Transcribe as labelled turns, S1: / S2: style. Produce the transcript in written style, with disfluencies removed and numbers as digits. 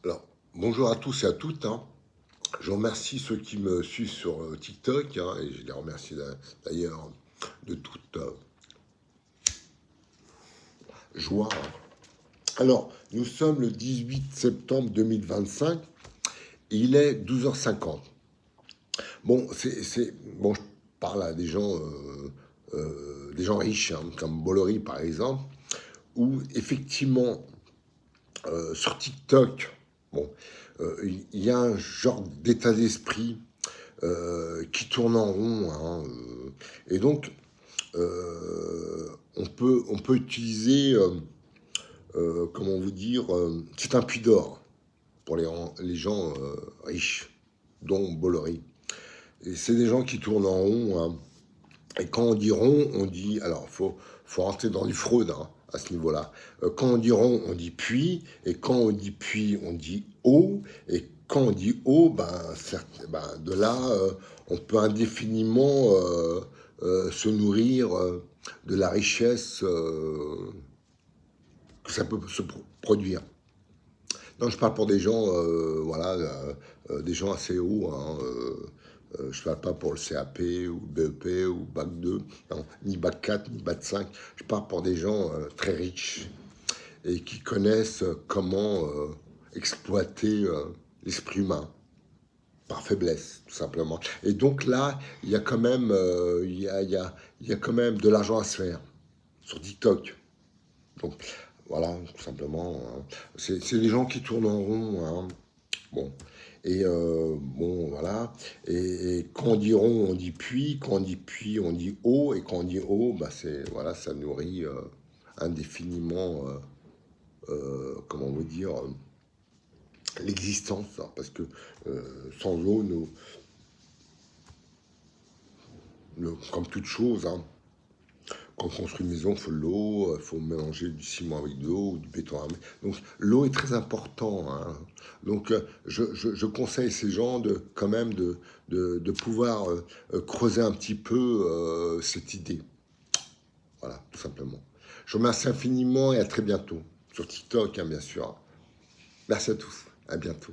S1: Alors, bonjour à tous et à toutes, hein. Je remercie ceux qui me suivent sur TikTok, hein, et je les remercie d'ailleurs de toute joie, hein. Alors, nous sommes le 18 septembre 2025 et il est 12h50. Bon, bon, je parle à des gens riches, hein, comme Bolloré par exemple, où effectivement, sur TikTok, bon, il y a un genre d'état d'esprit qui tourne en rond, hein, et donc, on peut utiliser, comment vous dire, c'est un puits d'or pour les gens riches, dont Bolloré. Et c'est des gens qui tournent en rond, hein. Et quand on dit rond, on dit... Alors, faut rentrer dans du fraude, hein, à ce niveau-là. Quand on dit rond, on dit puits. Et quand on dit puits, on dit eau. Et quand on dit eau, de là, on peut indéfiniment se nourrir de la richesse que ça peut se produire. Non, je parle pour des gens, voilà, des gens assez hauts, hein, je ne parle pas pour le CAP ou le BEP ou Bac 2, non, ni Bac 4, ni Bac 5. Je parle pour des gens très riches et qui connaissent comment exploiter l'esprit humain par faiblesse, tout simplement. Et donc là, il y a quand même, il y a quand même de l'argent à se faire sur TikTok. Donc voilà, tout simplement, hein. C'est des gens qui tournent en rond, hein. Bon. Et bon, voilà. Et quand on dit rond, on dit puits. Quand on dit puits, on dit eau. Et quand on dit eau, bah voilà, ça nourrit indéfiniment, comment vous dire, l'existence, hein. Parce que sans eau, comme toute chose, hein, quand on construit une maison, il faut de l'eau, il faut mélanger du ciment avec de l'eau ou du béton armé. Donc l'eau est très importante, hein. Donc je conseille ces gens quand même de pouvoir creuser un petit peu cette idée. Voilà, tout simplement. Je vous remercie infiniment et à très bientôt. Sur TikTok, hein, bien sûr. Merci à tous. À bientôt.